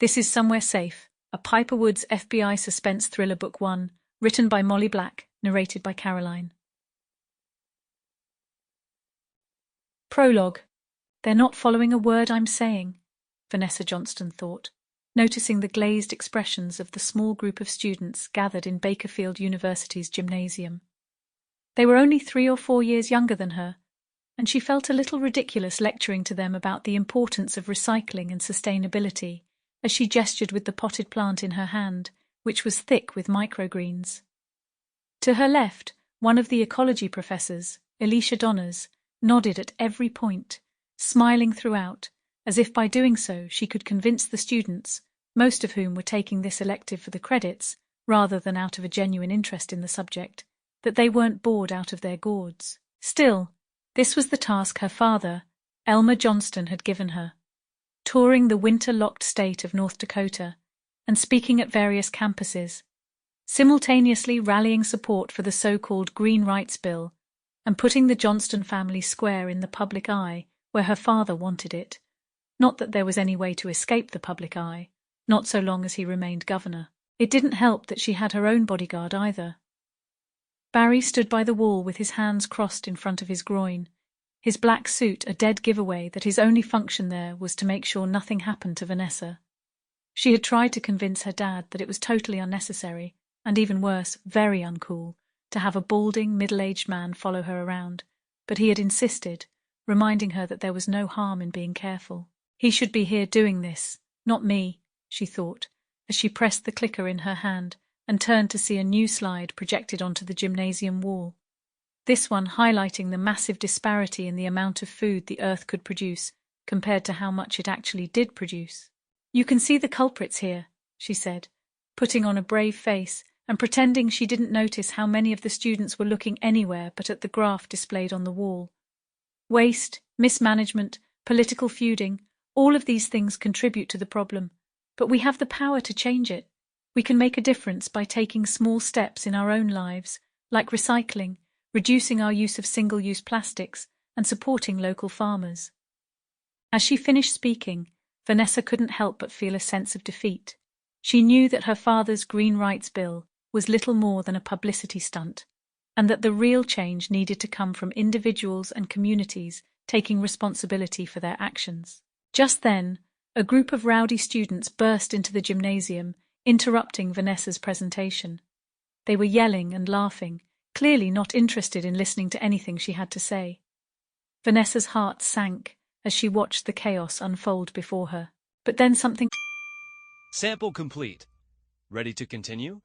This is Somewhere Safe, a Piper Woods FBI suspense thriller book 1, written by Molly Black, narrated by Caroline. Prologue. They're not following a word I'm saying, Vanessa Johnston thought, noticing the glazed expressions of the small group of students gathered in Bakerfield University's gymnasium. They were only 3 or 4 years younger than her, and she felt a little ridiculous lecturing to them about the importance of recycling and sustainability as she gestured with the potted plant in her hand, which was thick with microgreens. To her left, one of the ecology professors, Alicia Donners, nodded at every point, smiling throughout, as if by doing so she could convince the students, most of whom were taking this elective for the credits, rather than out of a genuine interest in the subject, that they weren't bored out of their gourds. Still, this was the task her father, Elmer Johnston, had given her, touring the winter-locked state of North Dakota and speaking at various campuses, simultaneously rallying support for the so-called Green Rights Bill and putting the Johnston family square in the public eye where her father wanted it. Not that there was any way to escape the public eye, not so long as he remained governor. It didn't help that she had her own bodyguard either. Barry stood by the wall with his hands crossed in front of his groin, his black suit a dead giveaway that his only function there was to make sure nothing happened to Vanessa. She had tried to convince her dad that it was totally unnecessary, and even worse, very uncool, to have a balding, middle-aged man follow her around, but he had insisted, reminding her that there was no harm in being careful. He should be here doing this, not me, she thought, as she pressed the clicker in her hand and turned to see a new slide projected onto the gymnasium wall. This one highlighting the massive disparity in the amount of food the Earth could produce compared to how much it actually did produce. You can see the culprits here, she said, putting on a brave face and pretending she didn't notice how many of the students were looking anywhere but at the graph displayed on the wall. Waste, mismanagement, political feuding, all of these things contribute to the problem, but we have the power to change it. We can make a difference by taking small steps in our own lives, like recycling, reducing our use of single-use plastics, and supporting local farmers. As she finished speaking, Vanessa couldn't help but feel a sense of defeat. She knew that her father's Green Rights Bill was little more than a publicity stunt, and that the real change needed to come from individuals and communities taking responsibility for their actions. Just then, a group of rowdy students burst into the gymnasium, interrupting Vanessa's presentation. They were yelling and laughing, clearly not interested in listening to anything she had to say. Vanessa's heart sank as she watched the chaos unfold before her. But then something... Sample complete. Ready to continue?